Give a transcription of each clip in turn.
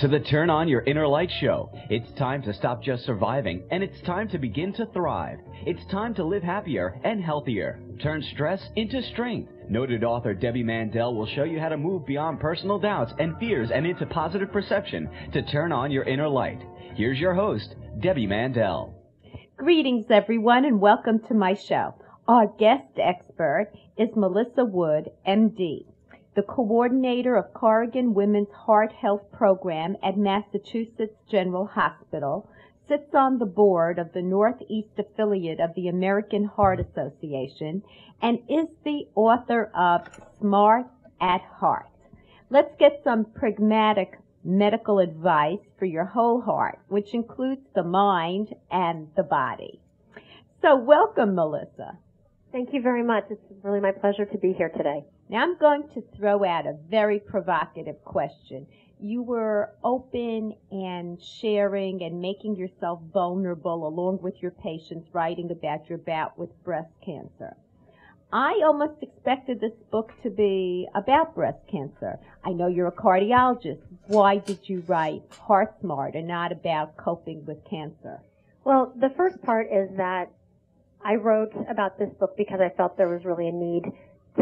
to the Turn On Your Inner Light show. It's time to stop just surviving, and it's time to begin to thrive. It's time to live happier and healthier. Turn stress into strength. Noted author Debbie Mandel will show you how to move beyond personal doubts and fears and into positive perception to turn on your inner light. Here's your host, Debbie Mandel. Greetings, everyone, and welcome to my show. Our guest expert is Melissa Wood, MD, the coordinator of Corrigan Women's Heart Health Program at Massachusetts General Hospital, sits on the board of the Northeast affiliate of the American Heart Association, and is the author of Smart at Heart. Let's get some pragmatic medical advice for your whole heart, which includes the mind and the body. So welcome, Melissa. Thank you very much. It's really my pleasure to be here today. Now I'm going to throw out a very provocative question. You were open and sharing and making yourself vulnerable along with your patients, writing about your bout with breast cancer. I almost expected this book to be about breast cancer. I know you're a cardiologist. Why did you write Heart Smart and not about coping with cancer? Well, the first part is that I wrote about this book because I felt there was really a need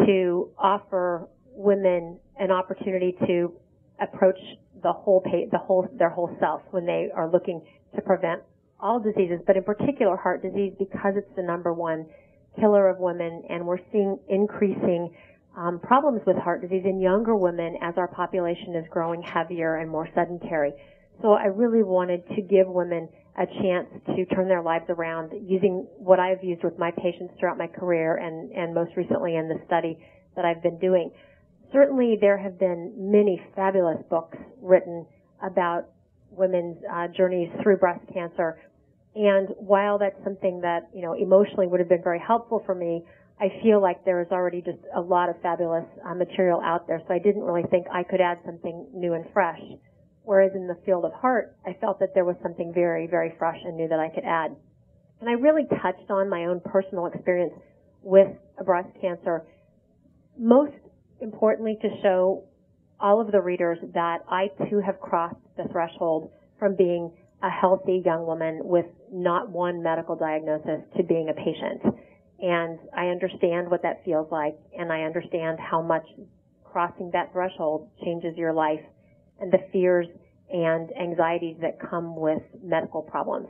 to offer women an opportunity to approach their whole self when they are looking to prevent all diseases, but in particular heart disease, because it's the number one killer of women, and we're seeing increasing problems with heart disease in younger women as our population is growing heavier and more sedentary. So I really wanted to give women a chance to turn their lives around using what I've used with my patients throughout my career and most recently in the study that I've been doing. Certainly there have been many fabulous books written about women's journeys through breast cancer. And while that's something that, emotionally would have been very helpful for me, I feel like there is already just a lot of fabulous material out there. So I didn't really think I could add something new and fresh. Whereas in the field of heart, I felt that there was something very, very fresh and new that I could add. And I really touched on my own personal experience with breast cancer, most importantly to show all of the readers that I too have crossed the threshold from being a healthy young woman with not one medical diagnosis to being a patient. And I understand what that feels like, and I understand how much crossing that threshold changes your life and the fears and anxieties that come with medical problems.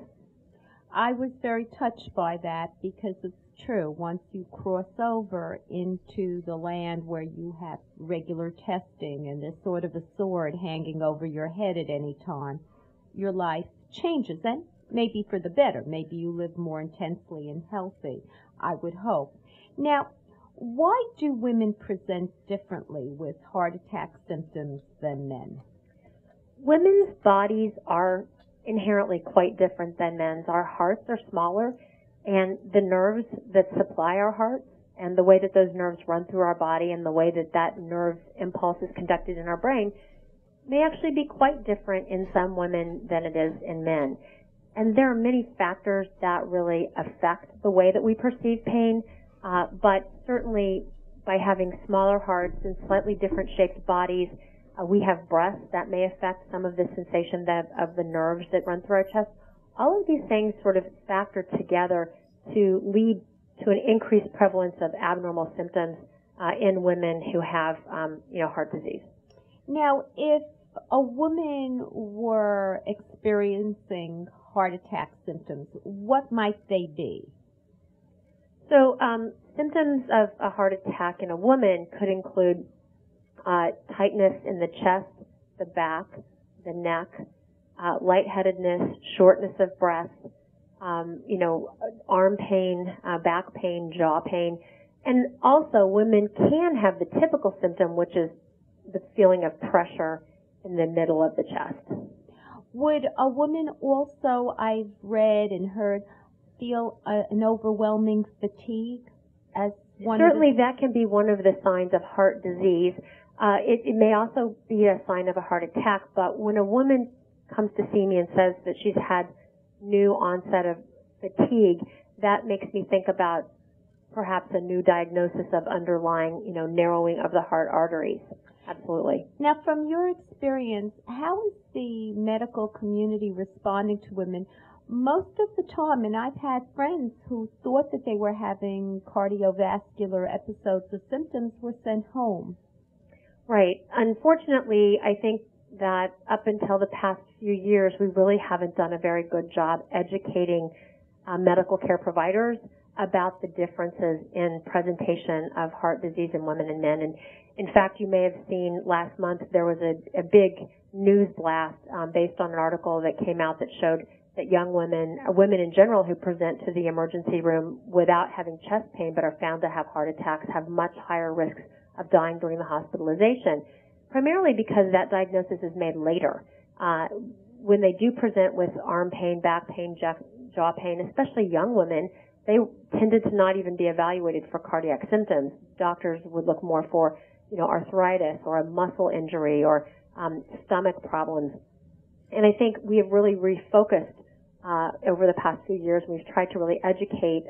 I was very touched by that because it's true. Once you cross over into the land where you have regular testing and there's sort of a sword hanging over your head at any time, your life changes, and maybe for the better. Maybe you live more intensely and healthy, I would hope. Now, why do women present differently with heart attack symptoms than men? Women's bodies are inherently quite different than men's. Our hearts are smaller, and the nerves that supply our hearts and the way that those nerves run through our body and the way that that nerve impulse is conducted in our brain may actually be quite different in some women than it is in men. And there are many factors that really affect the way that we perceive pain, but certainly by having smaller hearts and slightly different shaped bodies, we have breasts that may affect some of the sensation of the nerves that run through our chest. All of these things sort of factor together to lead to an increased prevalence of abnormal symptoms in women who have, heart disease. Now, if a woman were experiencing heart attack symptoms, what might they be? So, symptoms of a heart attack in a woman could include tightness in the chest, the back, the neck, lightheadedness, shortness of breath, arm pain, back pain, jaw pain. And also women can have the typical symptom, which is the feeling of pressure in the middle of the chest. Would a woman also, I've read and heard, feel an overwhelming fatigue as one? Certainly that can be one of the signs of heart disease. It may also be a sign of a heart attack, but when a woman comes to see me and says that she's had new onset of fatigue, that makes me think about perhaps a new diagnosis of underlying, narrowing of the heart arteries. Absolutely. Now, from your experience, how is the medical community responding to women? Most of the time, and I've had friends who thought that they were having cardiovascular episodes or symptoms, were sent home. Right. Unfortunately, I think that up until the past few years, we really haven't done a very good job educating medical care providers about the differences in presentation of heart disease in women and men. And in fact, you may have seen last month there was a big news blast based on an article that came out that showed that young women, women in general who present to the emergency room without having chest pain but are found to have heart attacks have much higher risks of dying during the hospitalization, primarily because that diagnosis is made later. When they do present with arm pain, back pain, jaw pain, especially young women, they tended to not even be evaluated for cardiac symptoms. Doctors would look more for, arthritis or a muscle injury or stomach problems. And I think we have really refocused over the past few years. We've tried to really educate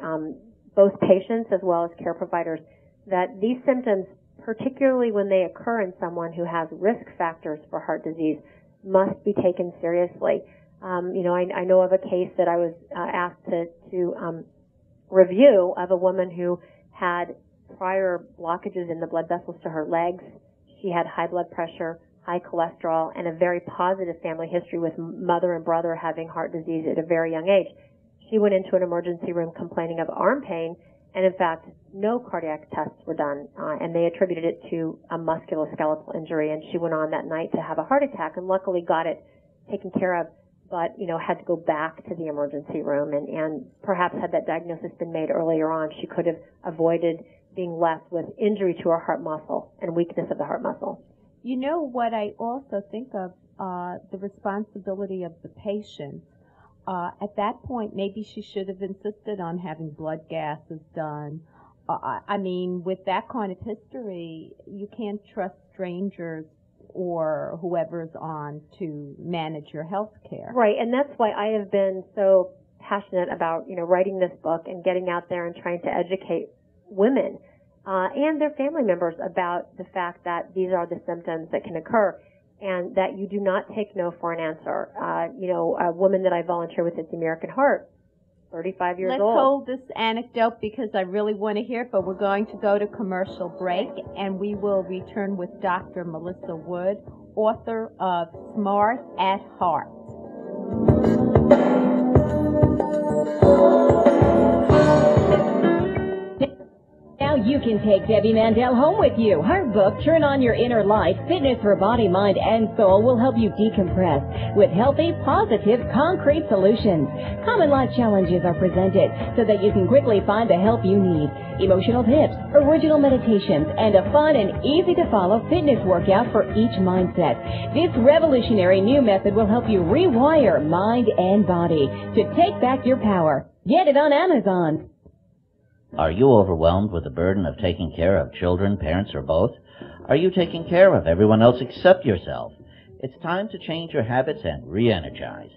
both patients as well as care providers that these symptoms, particularly when they occur in someone who has risk factors for heart disease, must be taken seriously. I know of a case that I was asked to review of a woman who had prior blockages in the blood vessels to her legs. She had high blood pressure, high cholesterol, and a very positive family history with mother and brother having heart disease at a very young age. She went into an emergency room complaining of arm pain, and in fact, no cardiac tests were done, and they attributed it to a musculoskeletal injury, and she went on that night to have a heart attack and luckily got it taken care of, but, had to go back to the emergency room, and perhaps had that diagnosis been made earlier on, she could have avoided being left with injury to her heart muscle and weakness of the heart muscle. You know what I also think of, the responsibility of the patient. At that point, maybe she should have insisted on having blood gases done. With that kind of history, you can't trust strangers or whoever's on to manage your health care. Right, and that's why I have been so passionate about, writing this book and getting out there and trying to educate women and their family members about the fact that these are the symptoms that can occur and that you do not take no for an answer. A woman that I volunteer with at the American Heart, 35 years old. Let's hold this anecdote because I really want to hear it, but we're going to go to commercial break, and we will return with Dr. Melissa Wood, author of Smart at Heart. Now you can take Debbie Mandel home with you. Her book, Turn On Your Inner Life, Fitness for Body, Mind, and Soul, will help you decompress with healthy, positive, concrete solutions. Common life challenges are presented so that you can quickly find the help you need. Emotional tips, original meditations, and a fun and easy-to-follow fitness workout for each mindset. This revolutionary new method will help you rewire mind and body to take back your power. Get it on Amazon. Are you overwhelmed with the burden of taking care of children, parents, or both? Are you taking care of everyone else except yourself? It's time to change your habits and re-energize.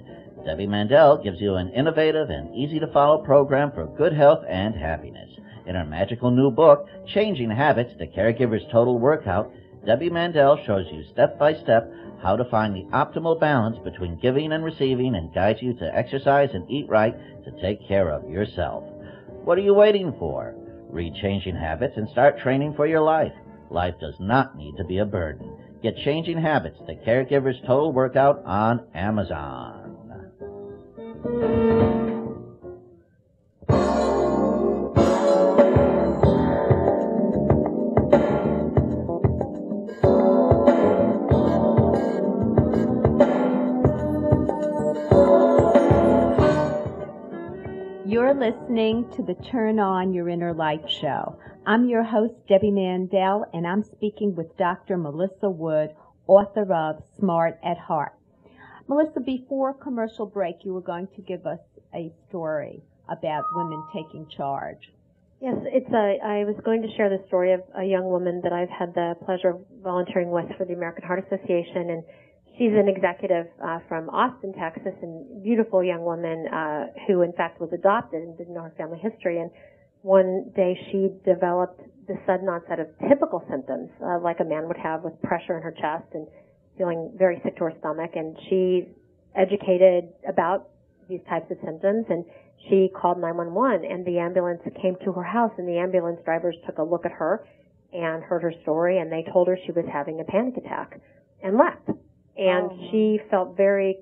Debbie Mandel gives you an innovative and easy-to-follow program for good health and happiness. In her magical new book, Changing Habits, The Caregiver's Total Workout, Debbie Mandel shows you step-by-step how to find the optimal balance between giving and receiving and guides you to exercise and eat right to take care of yourself. What are you waiting for? Read Changing Habits and start training for your life. Life does not need to be a burden. Get Changing Habits, The Caregiver's Total Workout on Amazon. You're listening to the Turn On Your Inner Life show. I'm your host, Debbie Mandel, and I'm speaking with Dr. Melissa Wood, author of Smart at Heart. Melissa, before commercial break, you were going to give us a story about women taking charge. Yes, I was going to share the story of a young woman that I've had the pleasure of volunteering with for the American Heart Association, and she's an executive from Austin, Texas, and beautiful young woman who, in fact, was adopted and didn't know her family history. And one day she developed the sudden onset of typical symptoms, like a man would have with pressure in her chest and feeling very sick to her stomach. And she educated about these types of symptoms, and she called 911, and the ambulance came to her house, and the ambulance drivers took a look at her and heard her story, and they told her she was having a panic attack and left. And she felt very,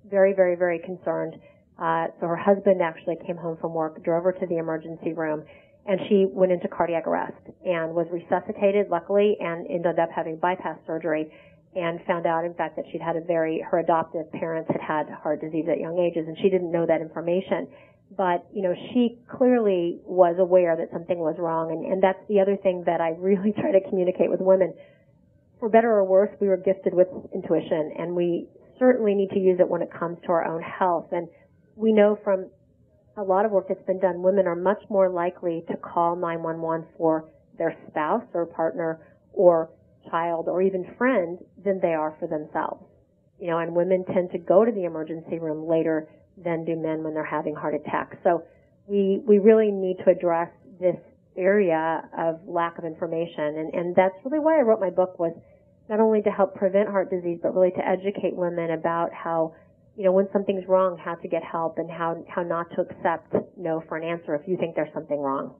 very, very, very concerned. So her husband actually came home from work, drove her to the emergency room, and she went into cardiac arrest and was resuscitated, luckily, and ended up having bypass surgery, and found out, in fact, that she'd had her adoptive parents had heart disease at young ages, and she didn't know that information. But, she clearly was aware that something was wrong, and that's the other thing that I really try to communicate with women. For better or worse, we were gifted with intuition, and we certainly need to use it when it comes to our own health. And we know from a lot of work that's been done, women are much more likely to call 911 for their spouse or partner or child or even friend than they are for themselves. And women tend to go to the emergency room later than do men when they're having heart attacks. So we really need to address this area of lack of information. And that's really why I wrote my book, was not only to help prevent heart disease, but really to educate women about how, when something's wrong, how to get help, and how not to accept no for an answer if you think there's something wrong.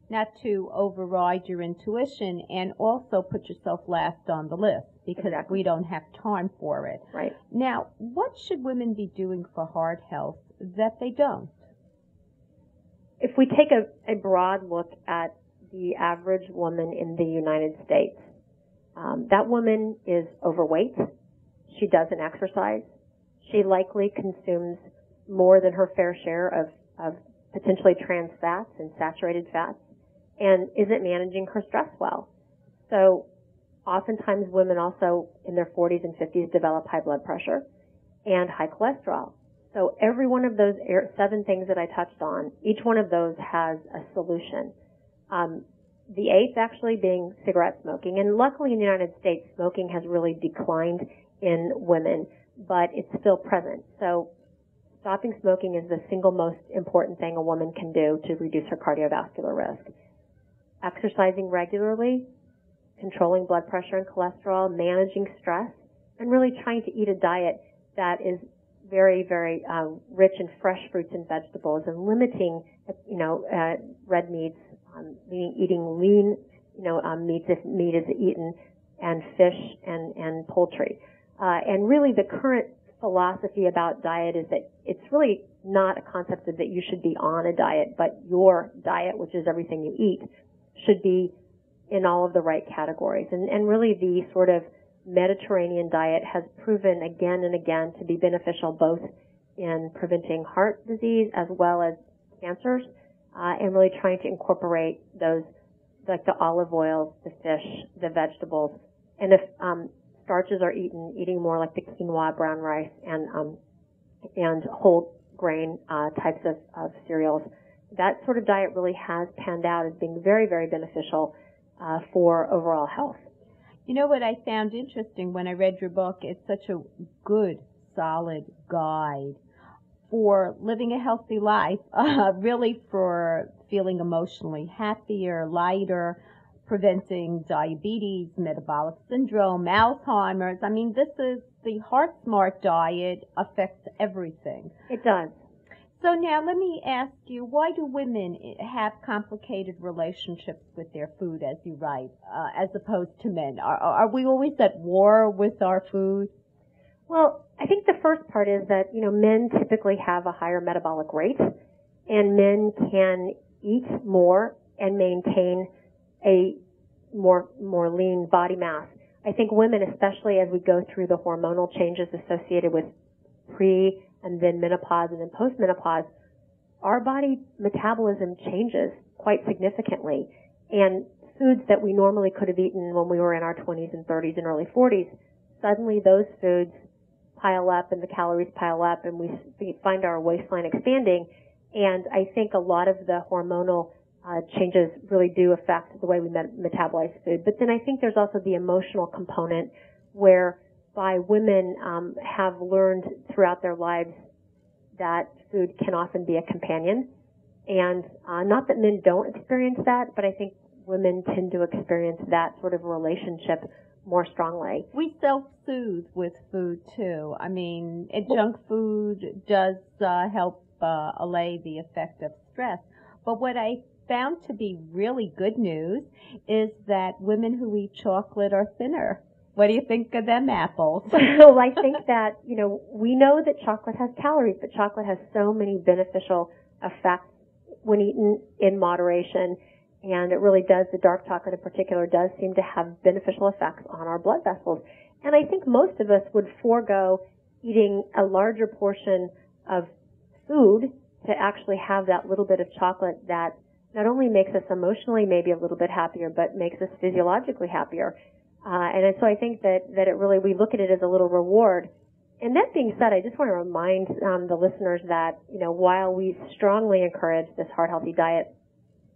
Not to override your intuition, and also put yourself last on the list, because Exactly. we don't have time for it. Right. Now, what should women be doing for heart health that they don't? If we take a broad look at the average woman in the United States, that woman is overweight. She doesn't exercise. She likely consumes more than her fair share of potentially trans fats and saturated fats, and isn't managing her stress well. So oftentimes women also in their 40s and 50s develop high blood pressure and high cholesterol. So every one of those 7 things that I touched on, each one of those has a solution. The 8th actually being cigarette smoking. And luckily in the United States, smoking has really declined in women, but it's still present. So stopping smoking is the single most important thing a woman can do to reduce her cardiovascular risk. Exercising regularly, controlling blood pressure and cholesterol, managing stress, and really trying to eat a diet that is very, very rich in fresh fruits and vegetables, and limiting, red meats, eating lean, meats if meat is eaten, and fish and poultry. And really the current philosophy about diet is that it's really not a concept that you should be on a diet, but your diet, which is everything you eat, should be in all of the right categories. And really the sort of Mediterranean diet has proven again and again to be beneficial both in preventing heart disease as well as cancers, and really trying to incorporate those, like the olive oils, the fish, the vegetables. And if starches are eating more like the quinoa, brown rice, and whole grain types of cereals, that sort of diet really has panned out as being very, very beneficial for overall health. You know what I found interesting when I read your book? It's such a good, solid guide for living a healthy life, really for feeling emotionally happier, lighter, preventing diabetes, metabolic syndrome, Alzheimer's. I mean, the Heart Smart diet affects everything. It does. So now let me ask you, why do women have complicated relationships with their food, as you write, as opposed to men? Are we always at war with our food? Well, I think the first part is that, men typically have a higher metabolic rate, and men can eat more and maintain a more lean body mass. I think women, especially as we go through the hormonal changes associated with pre- and then menopause and then postmenopause, our body metabolism changes quite significantly. And foods that we normally could have eaten when we were in our 20s and 30s and early 40s, suddenly those foods pile up and the calories pile up, and we find our waistline expanding. And I think a lot of the hormonal changes really do affect the way we metabolize food. But then I think there's also the emotional component, whereby women have learned throughout their lives that food can often be a companion. And not that men don't experience that, but I think women tend to experience that sort of relationship more strongly. We self-soothe with food, too. I mean, junk food does help allay the effect of stress. But what I found to be really good news is that women who eat chocolate are thinner. What do you think of them apples? Well, I think that, we know that chocolate has calories, but chocolate has so many beneficial effects when eaten in moderation. And it really does, the dark chocolate in particular, does seem to have beneficial effects on our blood vessels. And I think most of us would forego eating a larger portion of food to actually have that little bit of chocolate that not only makes us emotionally maybe a little bit happier, but makes us physiologically happier. And so I think that it really, we look at it as a little reward. And that being said, I just want to remind the listeners that, while we strongly encourage this heart-healthy diet,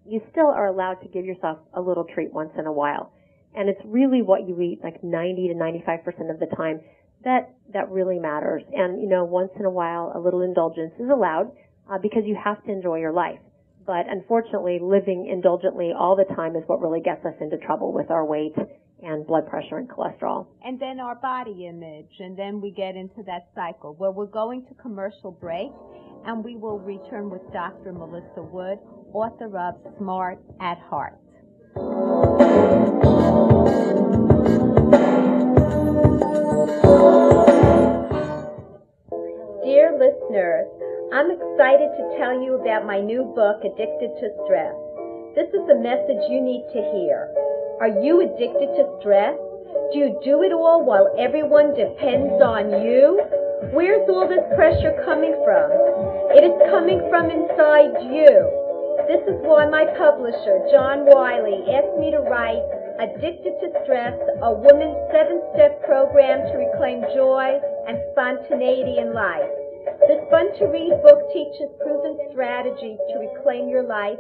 you still are allowed to give yourself a little treat once in a while. And it's really what you eat, like 90 to 95% of the time, that really matters. And, once in a while, a little indulgence is allowed because you have to enjoy your life. But unfortunately, living indulgently all the time is what really gets us into trouble with our weight and blood pressure and cholesterol. And then our body image, and then we get into that cycle. Well, we're going to commercial break, and we will return with Dr. Melissa Wood, author of Smart at Heart. Dear listeners, I'm excited to tell you about my new book, Addicted to Stress. This is a message you need to hear. Are you addicted to stress? Do you do it all while everyone depends on you? Where's all this pressure coming from? It is coming from inside you. This is why my publisher, John Wiley, asked me to write Addicted to Stress, a woman's 7-step program to reclaim joy and spontaneity in life. This fun-to-read book teaches proven strategies to reclaim your life,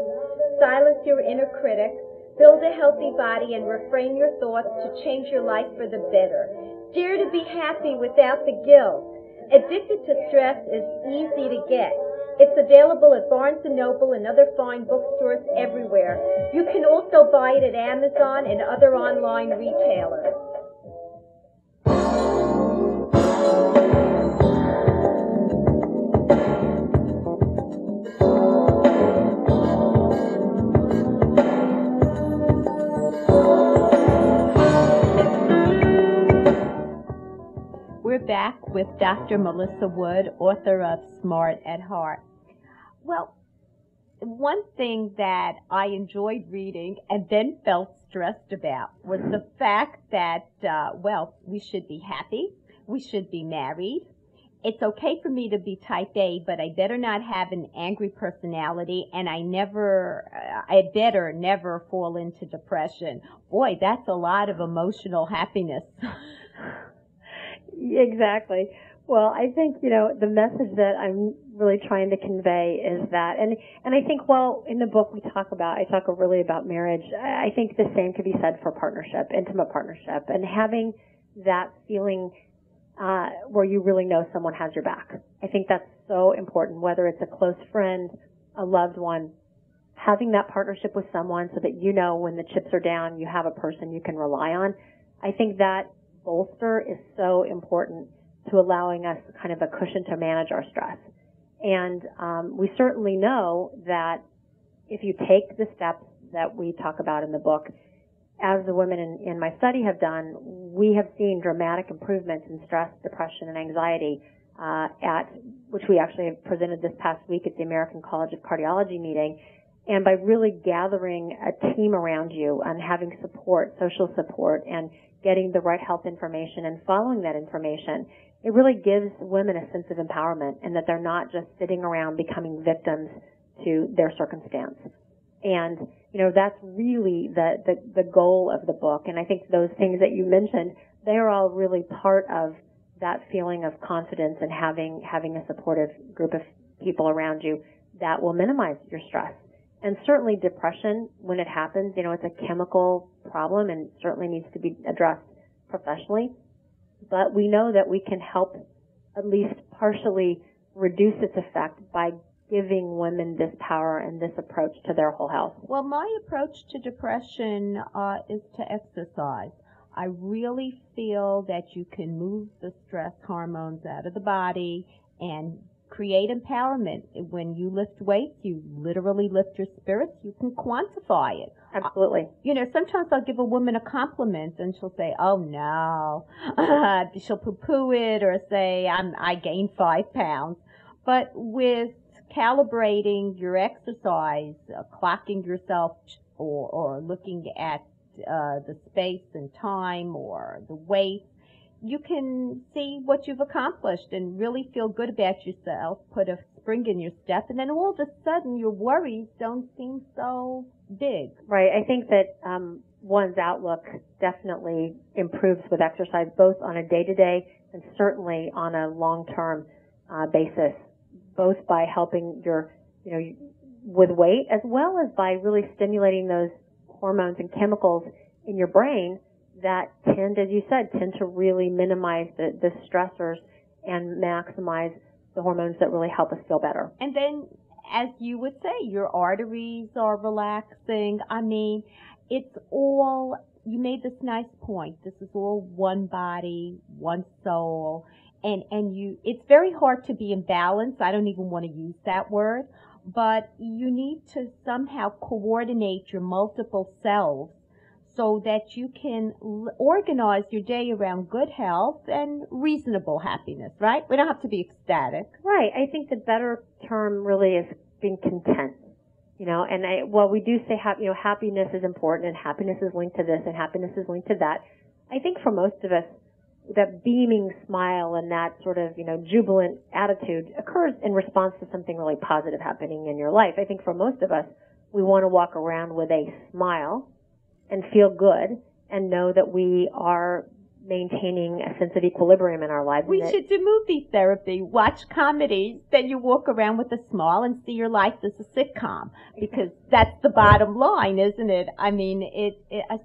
silence your inner critic, build a healthy body, and reframe your thoughts to change your life for the better. Dare to be happy without the guilt. Addicted to Stress is easy to get. It's available at Barnes & Noble and other fine bookstores everywhere. You can also buy it at Amazon and other online retailers. We're back with Dr. Melissa Wood, author of Smart at Heart. Well, one thing that I enjoyed reading and then felt stressed about was the fact that, we should be happy, we should be married. It's okay for me to be type A, but I better not have an angry personality, and I better never fall into depression. Boy, that's a lot of emotional happiness. Exactly. Well, I think, the message that I'm really trying to convey is that, and I think, in the book I talk really about marriage. I think the same could be said for partnership, intimate partnership, and having that feeling where you really know someone has your back. I think that's so important, whether it's a close friend, a loved one, having that partnership with someone so that when the chips are down, you have a person you can rely on. I think that bolster is so important to allowing us kind of a cushion to manage our stress. And we certainly know that if you take the steps that we talk about in the book, as the women in my study have done, we have seen dramatic improvements in stress, depression, and anxiety, which we actually have presented this past week at the American College of Cardiology meeting. And by really gathering a team around you and having support, social support, and getting the right health information and following that information, it really gives women a sense of empowerment and that they're not just sitting around becoming victims to their circumstance. And, that's really the goal of the book. And I think those things that you mentioned, they are all really part of that feeling of confidence and having a supportive group of people around you that will minimize your stress. And certainly depression, when it happens, it's a chemical problem and certainly needs to be addressed professionally. But we know that we can help at least partially reduce its effect by giving women this power and this approach to their whole health? Well, my approach to depression is to exercise. I really feel that you can move the stress hormones out of the body and create empowerment. When you lift weights, you literally lift your spirits. You can quantify it. Absolutely. Sometimes I'll give a woman a compliment and she'll say, "Oh no," she'll poo-poo it or say, "I gained 5 pounds." But with calibrating your exercise, clocking yourself, or looking at the space and time or the weight, you can see what you've accomplished and really feel good about yourself, put a spring in your step, and then all of a sudden your worries don't seem so big. Right. I think that one's outlook definitely improves with exercise, both on a day-to-day and certainly on a long-term basis, both by helping with weight as well as by really stimulating those hormones and chemicals in your brain that tend, as you said, to really minimize the stressors and maximize the hormones that really help us feel better. And then, as you would say, your arteries are relaxing. I mean, it's all, you made this nice point. This is all one body, one soul. And it's very hard to be in balance. I don't even want to use that word. But you need to somehow coordinate your multiple selves so that you can organize your day around good health and reasonable happiness, right? We don't have to be ecstatic. Right. I think the better term really is being content. We do say happiness is important, and happiness is linked to this, and happiness is linked to that. I think for most of us, that beaming smile and that sort of, jubilant attitude occurs in response to something really positive happening in your life. I think for most of us, we want to walk around with a smile and feel good and know that we are maintaining a sense of equilibrium in our lives. We should do movie therapy, watch comedies, then you walk around with a smile and see your life as a sitcom, because that's the bottom line, isn't it? I mean, it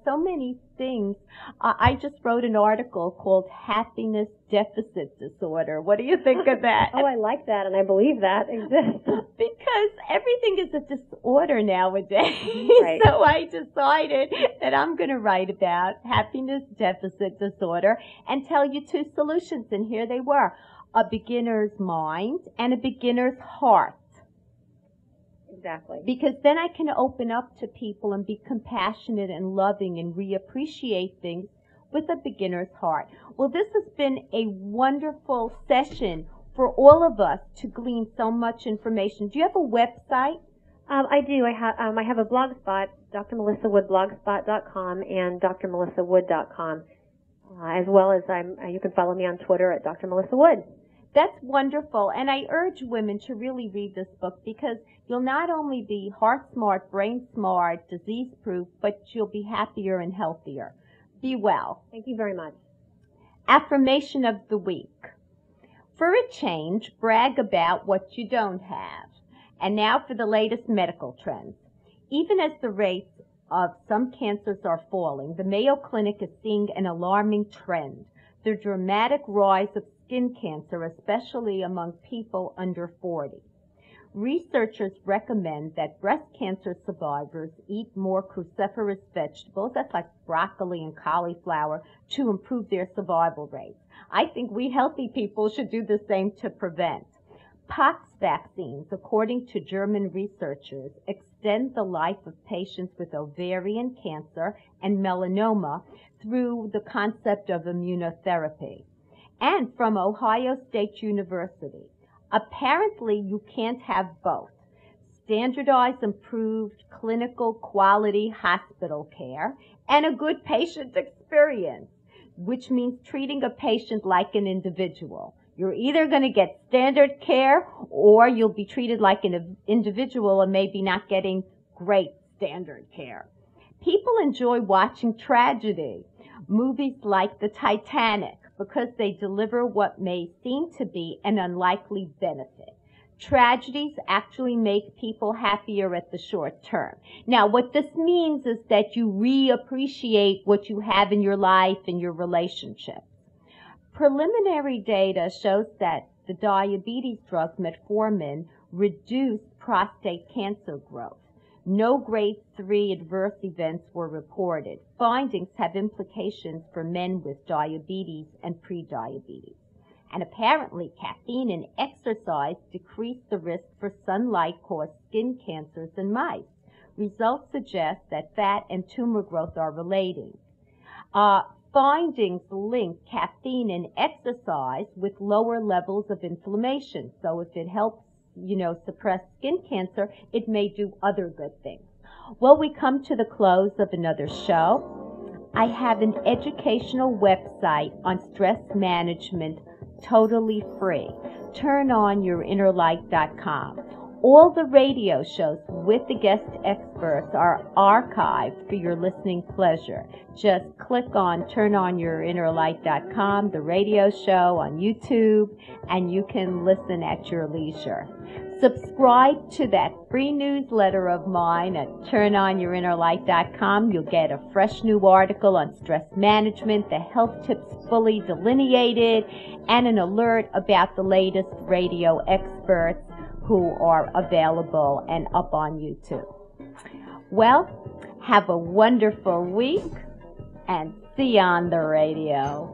so many things. I just wrote an article called Happiness Deficit Disorder. What do you think of that? Oh, I like that, and I believe that exists. Because everything is a disorder nowadays. Right. So I decided that I'm going to write about happiness deficit disorder and tell you 2 solutions, and here they were. A beginner's mind and a beginner's heart. Exactly. Because then I can open up to people and be compassionate and loving and reappreciate things with a beginner's heart. Well, this has been a wonderful session for all of us to glean so much information. Do you have a website? I do. I have a blog spot, DrMelissaWood.blogspot.com and DrMelissaWood.com, as well as you can follow me on Twitter at Dr. Melissa Wood. That's wonderful, and I urge women to really read this book, because you'll not only be heart smart, brain smart, disease proof, but you'll be happier and healthier. Be well. Thank you very much. Affirmation of the week. For a change, brag about what you don't have. And now for the latest medical trends. Even as the rates of some cancers are falling, the Mayo Clinic is seeing an alarming trend: the dramatic rise of skin cancer, especially among people under 40. Researchers recommend that breast cancer survivors eat more cruciferous vegetables, that's like broccoli and cauliflower, to improve their survival rates. I think we healthy people should do the same to prevent. Pox vaccines, according to German researchers, extend the life of patients with ovarian cancer and melanoma through the concept of immunotherapy. And from Ohio State University, apparently you can't have both. Standardized, improved clinical quality hospital care and a good patient experience, which means treating a patient like an individual. You're either going to get standard care or you'll be treated like an individual and maybe not getting great standard care. People enjoy watching tragedy, movies like The Titanic, because they deliver what may seem to be an unlikely benefit. Tragedies actually make people happier at the short term. Now, what this means is that you reappreciate what you have in your life and your relationships. Preliminary data shows that the diabetes drug metformin reduced prostate cancer growth. No grade 3 adverse events were reported. Findings have implications for men with diabetes and prediabetes. And apparently, caffeine in exercise decreased the risk for sunlight-caused skin cancers in mice. Results suggest that fat and tumor growth are related. Findings link caffeine in exercise with lower levels of inflammation. So if it helps, suppress skin cancer, it may do other good things. Well, we come to the close of another show. I have an educational website on stress management, totally free. TurnOnYourInnerLight.com. All the radio shows with the guest experts are archived for your listening pleasure. Just click on TurnOnYourInnerLight.com, the radio show on YouTube, and you can listen at your leisure. Subscribe to that free newsletter of mine at TurnOnYourInnerLight.com. You'll get a fresh new article on stress management, the health tips fully delineated, and an alert about the latest radio experts who are available and up on YouTube. Well, have a wonderful week and see you on the radio.